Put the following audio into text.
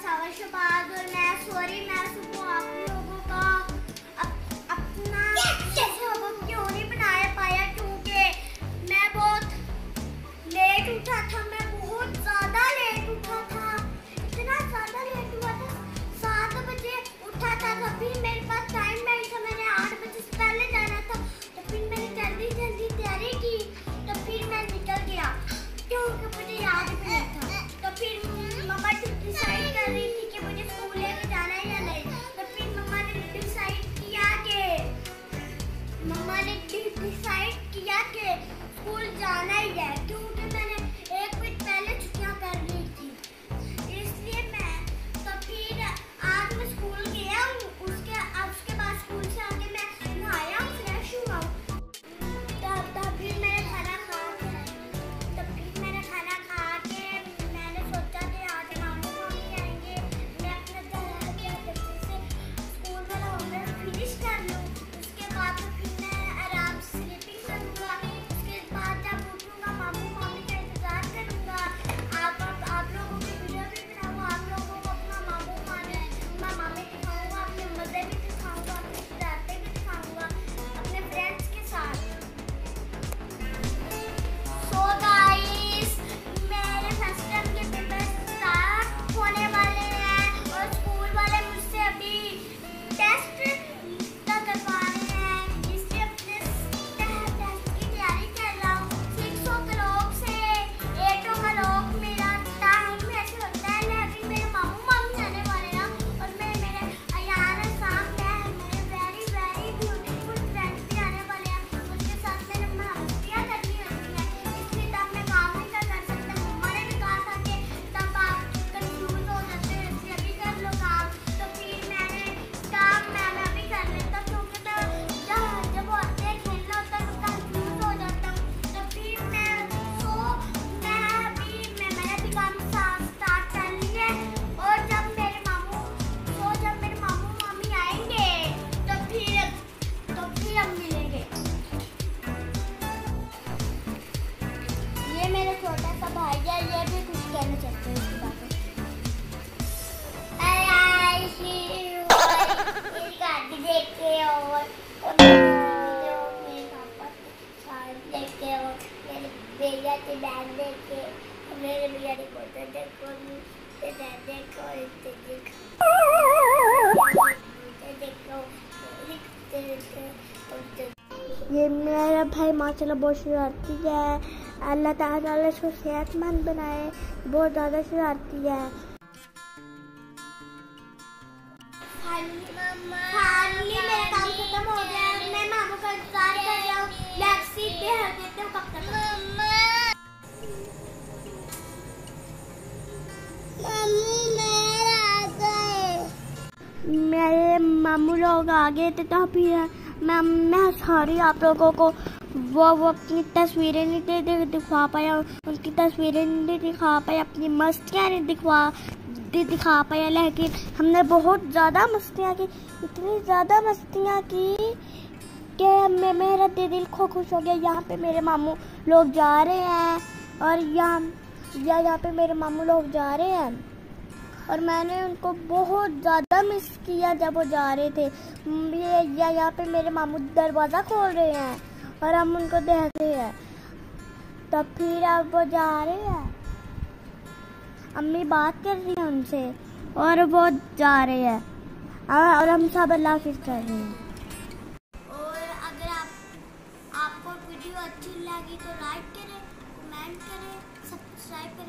सावर शबाज और मैं सुबह आप लोगों का अपना सबक क्यों नहीं बना पाया, क्योंकि मैं बहुत लेट उठा था। मैं बहुत ज़्यादा लेट उठा था, इतना ज़्यादा लेट हुआ था। 7 बजे उठा था, तभी मेरे पास टाइम नहीं था। मैंने 8 बजे से पहले जाना था, तो फिर मैंने जल्दी जल्दी तैयारी की, तो फिर मैं निकल गया क्योंकि मुझे याद भी नहीं था। तो फिर मम्मा डिसाइड कर रही थी कि मुझे स्कूल लेके जाना है या नहीं। तो फिर मम्मा ने डिसाइड किया कि स्कूल जाना ही है, क्योंकि मैंने 1 वीक पहले छुट्टियां कर ली थी, इसलिए मैं तो फिर आज मैं स्कूल गया हूँ। उसके बाद स्कूल से आके मैं नहाया हूँ, फ्रेश हुआ हूँ। तभी मैंने खाना खा के मैंने सोचा कि आज मामू मामी आएंगे, मैं अपना जल्दी से स्कूल वाला होमवर्क फिनिश कर लूँ। उसके बाद फिर मैं आराम से स्लीपिंग करूँगा। उसके बाद जब उठूँगा मामू मामी का इंतज़ार करूँगा। आप लोगों की वीडियो भी बनाऊँगा, आप लोगों को अपना मामू मामी दिखाऊँगा, अपने मज़े भी दिखाऊँगा, अपनी शरारतें भी दिखाऊँगा अपने फ्रेंड्स के साथ। सो गाइस, मेरे फर्स्ट टर्म के पेपर स्टार्ट होने वाले हैं और स्कूल वाले मुझसे अभी टेस्ट करवा रहे हैं, इसलिए अपने टेस्ट की तैयारी कर रहा हूँ। 6 o'clock से 8 o'clock मेरा टाइम ऐसे लगता है। अभी मेरे मामू मामी आने वाले हैं और मेरे अयान सामने मेरे वेरी वेरी ब्यूटीफुल फ्रेंड्स भी आने वाले हैं। उसके साथ मैंने मस्तियाँ करनी होती हैं, इसलिए तब मैं काम नहीं कर सकता। मम्मा ने भी कहा था कि तब आप कंफ्यूज हो जाते हो, इसलिए अभी कर लो काम। तो फिर मैंने काम मैं अभी कर लेता, क्योंकि मैं जब आते हैं खेलना होता है तो कंफ्यूज हो जाता हूँ। तो फिर मैंने भी काम स्टार्ट कर लिया। और जब मेरे मामू मामी आएंगे तो फिर हम मिलेंगे। ये मेरा छोटा सा भाई है, ये भी कुछ कहना चाहते हैं इसके बारे में। गाड़ी देखे और मेरे पापा देखे और मेरे भैया की बैग देखे, मेरे भैया की फोटो देखो, देखो ये मेरा भाई माशाल्लाह बहुत शरारती है। अल्लाह ताला इसको सेहतमंद बनाए, बहुत ज़्यादा शरारती है। फाइनली मेरा काम खत्म हो गया है, मैं मामू का इंतजार कर रहा हूँ। बैक सीट पे हर देते हो कब तक। मेरे मामू लोग आ गए थे, तो फिर मैं सॉरी आप लोगों को वो अपनी तस्वीरें नहीं दिखा पाया, उनकी तस्वीरें नहीं दिखा पाया, अपनी मस्तियाँ नहीं दिखा पाया। लेकिन हमने बहुत ज़्यादा मस्तियाँ की, इतनी ज़्यादा मस्तियाँ की कि मेरा दिल खुश हो गया। यहाँ पे मेरे मामू लोग जा रहे हैं और यहाँ पे मेरे मामू लोग जा रहे हैं और मैंने उनको बहुत ज़्यादा मिस किया जब वो जा रहे थे। यहाँ पे मेरे मामू दरवाज़ा खोल रहे हैं और हम उनको देख रहे हैं। तब फिर अब वो जा रहे हैं, अम्मी बात कर रही है उनसे और वो जा रहे हैं और हम सब अल्लाह हाफिज़ कर रहे हैं। और अगर आपको वीडियो अच्छी लगी तो लाइक करें, कमेंट करें, सब्सक्राइब करें।